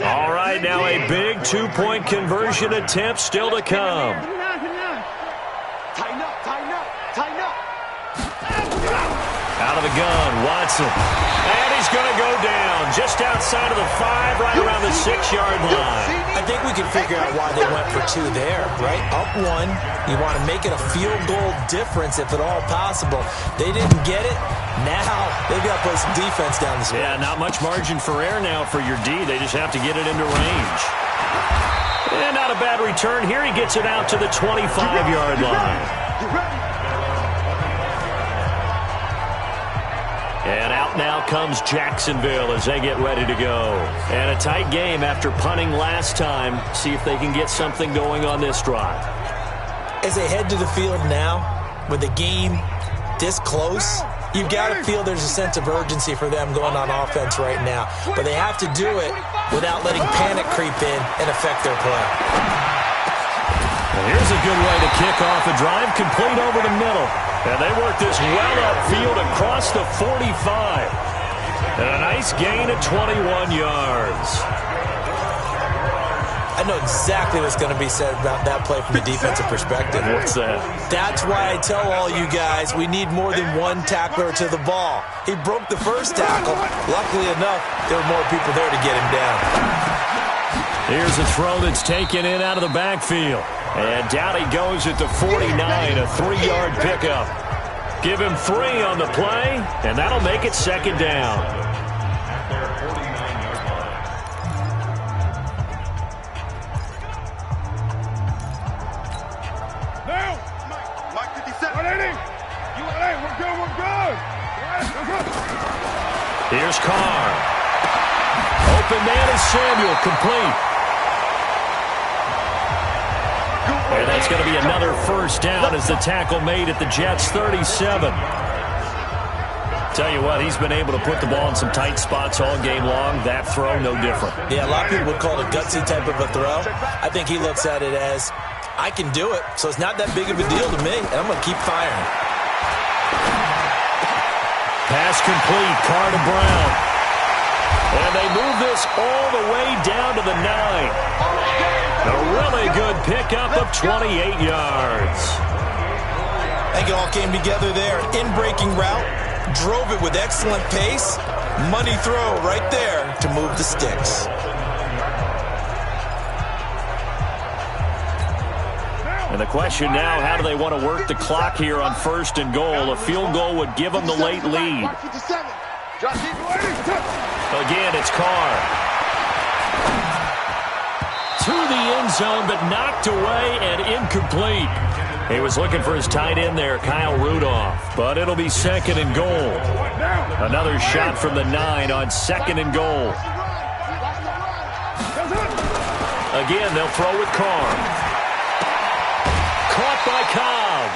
All right, now a big 2-point conversion attempt still to come. Tighten up, tighten up, tighten up. Out of the gun, Watson. And he's going to go down just outside of the 5, right around the 6-yard line. I think we can figure out why they went for 2 there, right? Up 1, you want to make it a field goal difference if at all possible. They didn't get it. Now they've got to play some defense down the stretch. Yeah, not much margin for error now for your D. They just have to get it into range. And not a bad return here. He gets it out to the 25-yard line. And out now comes Jacksonville as they get ready to go. And a tight game after punting last time. See if they can get something going on this drive. As they head to the field now, with the game this close, you've got to feel there's a sense of urgency for them going on offense right now. But they have to do it without letting panic creep in and affect their play. Well, here's a good way to kick off a drive, complete over the middle. And they work this well upfield across the 45. And a nice gain of 21 yards. I know exactly what's going to be said about that play from a defensive perspective. What's that? That's why I tell all you guys we need more than one tackler to the ball. He broke the first tackle. Luckily enough, there were more people there to get him down. Here's a throw that's taken in out of the backfield. And down he goes at the 49, a 3-yard pickup. Give him 3 on the play, and that'll make it 2nd down. Mike 57. We're good. Here's Carr. Open man is Samuel, complete. And that's going to be another first down as the tackle made at the Jets' 37. Tell you what, he's been able to put the ball in some tight spots all game long. That throw, no different. Yeah, a lot of people would call it a gutsy type of a throw. I think he looks at it as, I can do it, so it's not that big of a deal to me, and I'm going to keep firing. Pass complete, Carr to Brown. And they move this all the way down to the 9. A really good pickup of 28 yards. I think it all came together there. In-breaking route, drove it with excellent pace. Money throw right there to move the sticks. And the question now, how do they want to work the clock here on 1st and goal? A field goal would give them the late lead. Again, it's Carr. To the end zone, but knocked away and incomplete. He was looking for his tight end there, Kyle Rudolph. But it'll be 2nd and goal. Another shot from the 9 on 2nd and goal. Again, they'll throw with Carr. Caught by Cobb.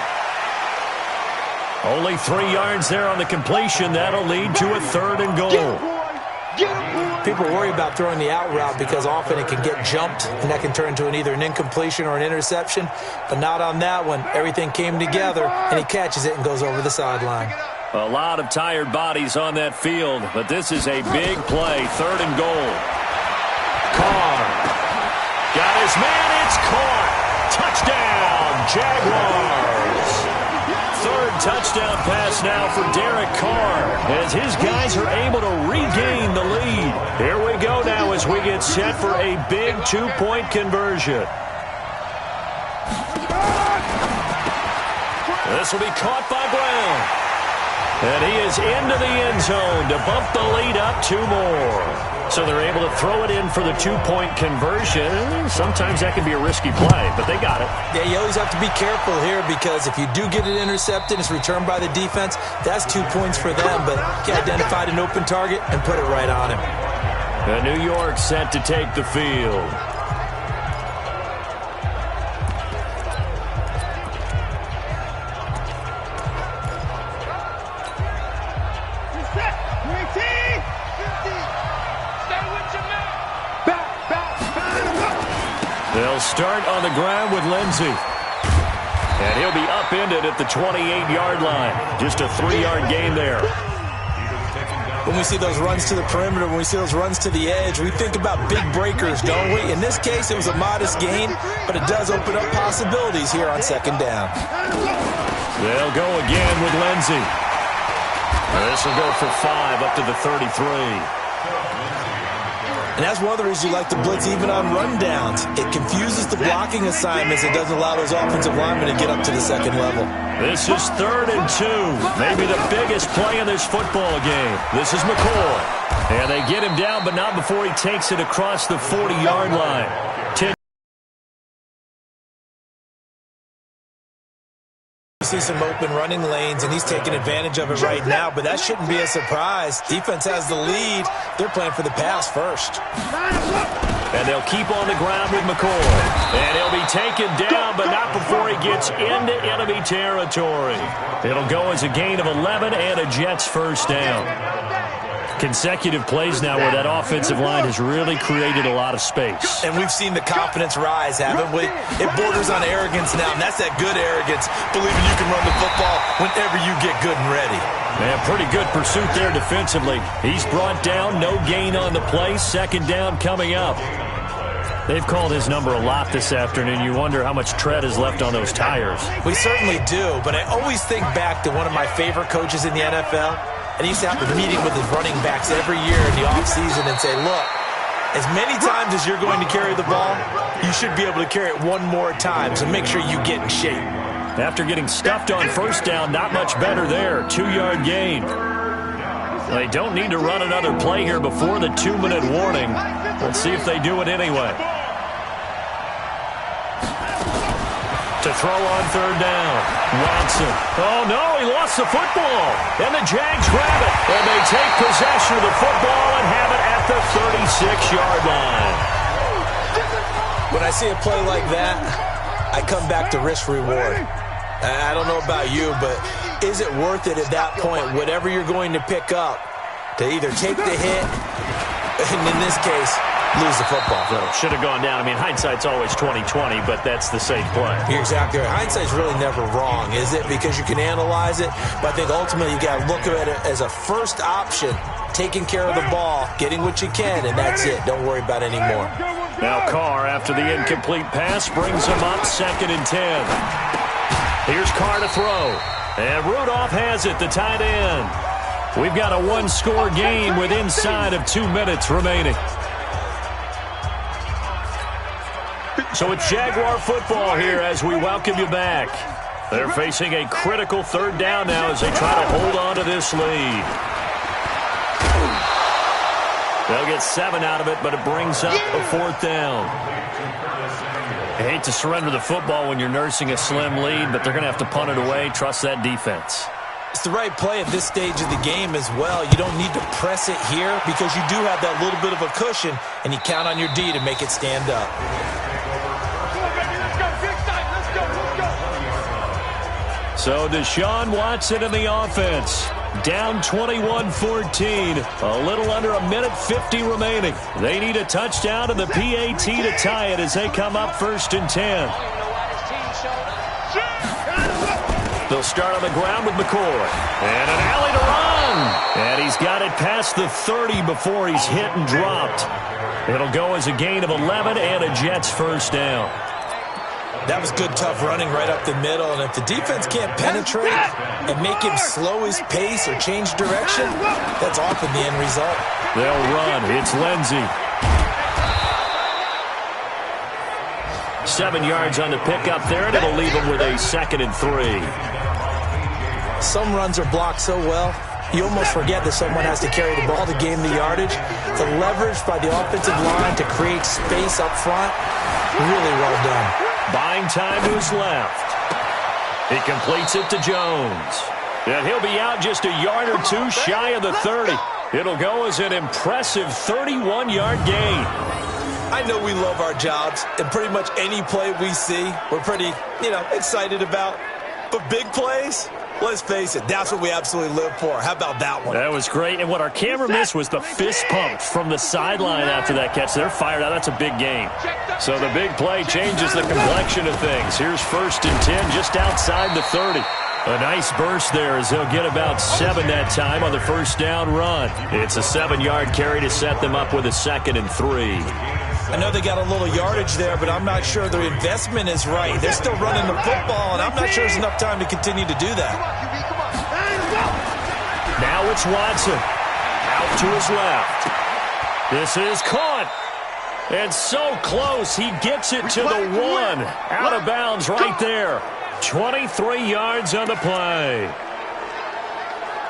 Only 3 yards there on the completion. That'll lead to a 3rd and goal. People worry about throwing the out route because often it can get jumped, and that can turn into either an incompletion or an interception. But not on that one. Everything came together, and he catches it and goes over the sideline. A lot of tired bodies on that field, but this is a big play. 3rd and goal. Carr. Got his man. It's caught. Touchdown, Jaguars. 3rd touchdown pass now for Derek Carr as his guys are able to regain the lead. Here we go now as we get set for a big 2-point conversion. This will be caught by Brown. And he is into the end zone to bump the lead up 2 more. So they're able to throw it in for the 2-point conversion. Sometimes that can be a risky play, but they got it. Yeah, you always have to be careful here because if you do get it intercepted, it's returned by the defense. That's 2 points for them, but he identified an open target and put it right on him. And New York set to take the field. They'll start on the ground with Lindsey. And he'll be upended at the 28-yard line. Just a 3-yard gain there. When we see those runs to the perimeter, when we see those runs to the edge, we think about big breakers, don't we? In this case, it was a modest gain, but it does open up possibilities here on 2nd down. They'll go again with Lindsey. This will go for 5 up to the 33. And that's one of the reasons you like to blitz even on rundowns. It confuses the blocking assignments. It doesn't allow those offensive linemen to get up to the 2nd level. This is 3rd and 2. Maybe the biggest play in this football game. This is McCoy. And they get him down, but not before he takes it across the 40-yard line. See some open running lanes, and he's taking advantage of it right now, but that shouldn't be a surprise. Defense has the lead. They're playing for the pass first. And they'll keep on the ground with McCoy. And he'll be taken down, but not before he gets into enemy territory. It'll go as a gain of 11 and a Jets first down. Consecutive plays now where that offensive line has really created a lot of space. And we've seen the confidence rise, haven't we? It borders on arrogance now, and that's that good arrogance, believing you can run the football whenever you get good and ready. Man, pretty good pursuit there defensively. He's brought down, no gain on the play, 2nd down coming up. They've called his number a lot this afternoon. You wonder how much tread is left on those tires. We certainly do, but I always think back to one of my favorite coaches in the NFL. And he used to have a meeting with his running backs every year in the offseason and say, look, as many times as you're going to carry the ball, you should be able to carry it 1 more time, so make sure you get in shape. After getting stuffed on 1st down, not much better there. 2-yard gain. They don't need to run another play here before the 2-minute warning. Let's see if they do it anyway. To throw on 3rd down. Watson. Oh, no, he lost the football. And the Jags grab it. And they take possession of the football and have it at the 36-yard line. When I see a play like that, I come back to risk-reward. I don't know about you, but is it worth it at that point, whatever you're going to pick up, to either take the hit, and in this case, lose the football? So should have gone down. I mean, hindsight's always 20/20, but that's the safe play. You're exactly right. Hindsight's really never wrong, is it? Because you can analyze it, but I think ultimately you got to look at it as a first option, taking care of the ball, getting what you can, and that's it. Don't worry about any more. Now Carr, after the incomplete pass, brings him up 2nd and 10. Here's Carr to throw. And Rudolph has it, the tight end. We've got a 1-score game with inside of 2 minutes remaining. So it's Jaguar football here as we welcome you back. They're facing a critical 3rd down now as they try to hold on to this lead. They'll get 7 out of it, but it brings up a 4th down. I hate to surrender the football when you're nursing a slim lead, but they're going to have to punt it away. Trust that defense. It's the right play at this stage of the game as well. You don't need to press it here because you do have that little bit of a cushion, and you count on your D to make it stand up. So Deshaun Watson in the offense. Down 21-14. A little under a minute 50 remaining. They need a touchdown and the PAT to tie it as they come up 1st and 10. They'll start on the ground with McCoy. And an alley to run. And he's got it past the 30 before he's hit and dropped. It'll go as a gain of 11 and a Jets first down. That was good, tough running right up the middle. And if the defense can't penetrate and make him slow his pace or change direction, that's often the end result. They'll run. It's Lindsey. 7 yards on the pickup there, and it'll leave him with a 2nd and 3. Some runs are blocked so well, you almost forget that someone has to carry the ball to gain the yardage. The leverage by the offensive line to create space up front, really well done. Buying time to his left. He completes it to Jones. And he'll be out just a yard or two shy of the 30. It'll go as an impressive 31-yard gain. I know we love our jobs, and pretty much any play we see, we're pretty, excited about. But big plays, let's face it, that's what we absolutely live for. How about that one? That was great. And what our camera missed was the fist pump from the sideline after that catch. They're fired out. That's a big game. So the big play changes the complexion of things. Here's 1st and 10 just outside the 30. A nice burst there as they'll get about 7 that time on the first down run. It's a 7-yard carry to set them up with a 2nd and 3. I know they got a little yardage there, but I'm not sure their investment is right. They're still running the football, and I'm not sure there's enough time to continue to do that. Now it's Watson. Out to his left. This is caught. And so close, he gets it to the 1. Out of bounds right there. 23 yards on the play.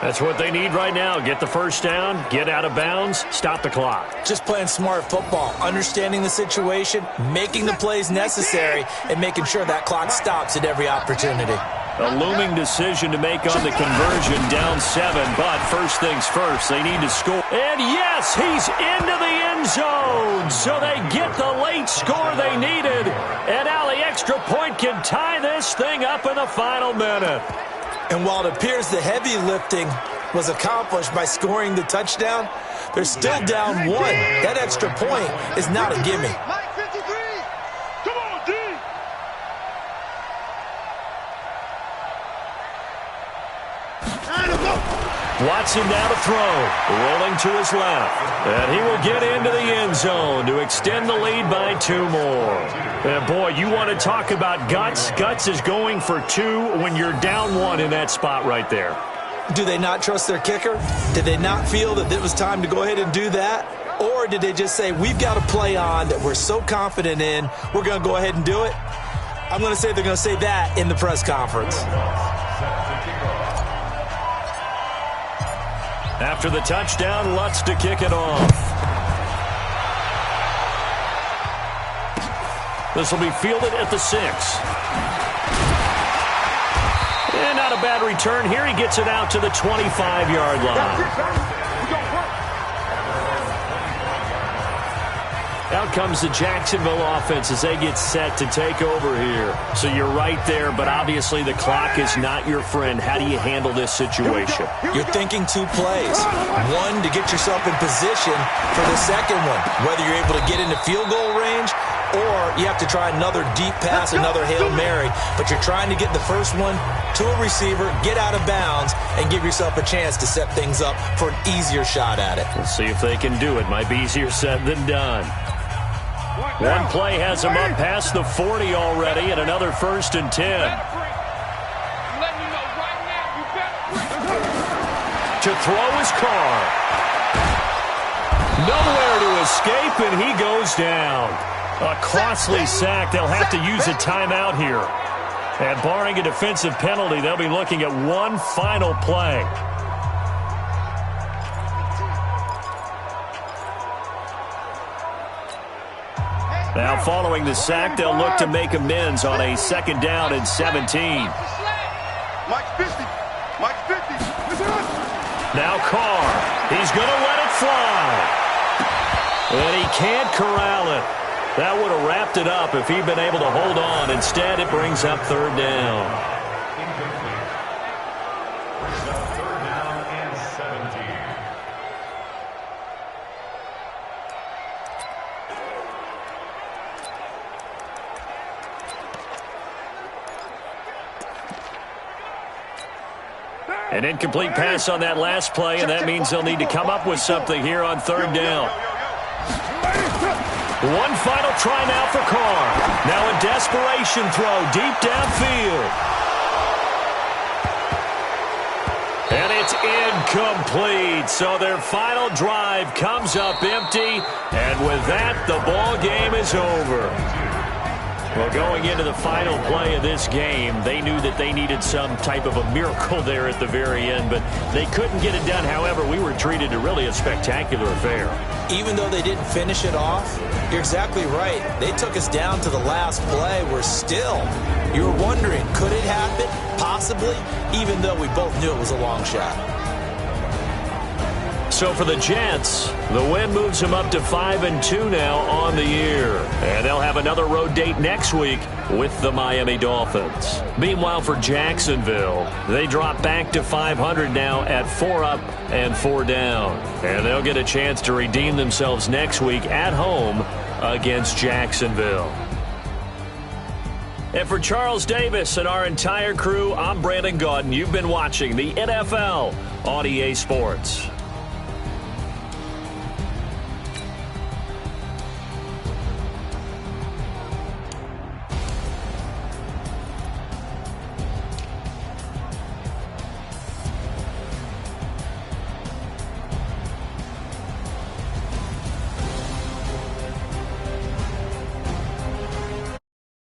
That's what they need right now. Get the first down, get out of bounds, stop the clock. Just playing smart football, understanding the situation, making the plays necessary, and making sure that clock stops at every opportunity. A looming decision to make on the conversion, down 7, but first things first, they need to score. And yes, he's into the end zone, so they get the late score they needed. And now the extra point can tie this thing up in the final minute. And while it appears the heavy lifting was accomplished by scoring the touchdown, they're still down 1. That extra point is not a gimme. Come on, D. Watson now to throw, rolling to his left. And he will get into the end zone to extend the lead by 2 more. And boy, you want to talk about guts. Guts is going for 2 when you're down 1 in that spot right there. Do they not trust their kicker? Did they not feel that it was time to go ahead and do that? Or did they just say, we've got a play on that we're so confident in, we're going to go ahead and do it? I'm going to say they're going to say that in the press conference. After the touchdown, Lutz to kick it off. This will be fielded at the 6. And not a bad return here. He gets it out to the 25-yard line. Out comes the Jacksonville offense as they get set to take over here. So you're right there, but obviously the clock is not your friend. How do you handle this situation? You're thinking 2 plays. 1 to get yourself in position for the second one, whether you're able to get into field goal range or you have to try another deep pass, another Hail Mary, but you're trying to get the first one to a receiver, get out of bounds, and give yourself a chance to set things up for an easier shot at it. We'll see if they can do it. Might be easier said than done. 1 play has him up past the 40 already, and another 1st and 10. To throw his car. Nowhere to escape, and he goes down. A costly sack. They'll have to use a timeout here. And barring a defensive penalty, they'll be looking at 1 final play. Now, following the sack, they'll look to make amends on a 2nd down and 17. Mike 50. Mike 50. Now Carr. He's going to let it fly. And he can't corral it. That would have wrapped it up if he'd been able to hold on. Instead, it brings up 3rd down. An incomplete pass on that last play, and that means they'll need to come up with something here on third down. One final try now for Carr. Now a desperation throw deep downfield. And it's incomplete. So their final drive comes up empty. And with that, the ball game is over. Well, going into the final play of this game, they knew that they needed some type of a miracle there at the very end, but they couldn't get it done. However, we were treated to really a spectacular affair. Even though they didn't finish it off, you're exactly right. They took us down to the last play. We're still, you were wondering, could it happen? Possibly, even though we both knew it was a long shot. So for the Jets, the win moves them up to 5-2 now on the year. And they'll have another road date next week with the Miami Dolphins. Meanwhile, for Jacksonville, they drop back to 500 now at 4 up and 4 down. And they'll get a chance to redeem themselves next week at home against Jacksonville. And for Charles Davis and our entire crew, I'm Brandon Gaudin. You've been watching the NFL on EA Sports.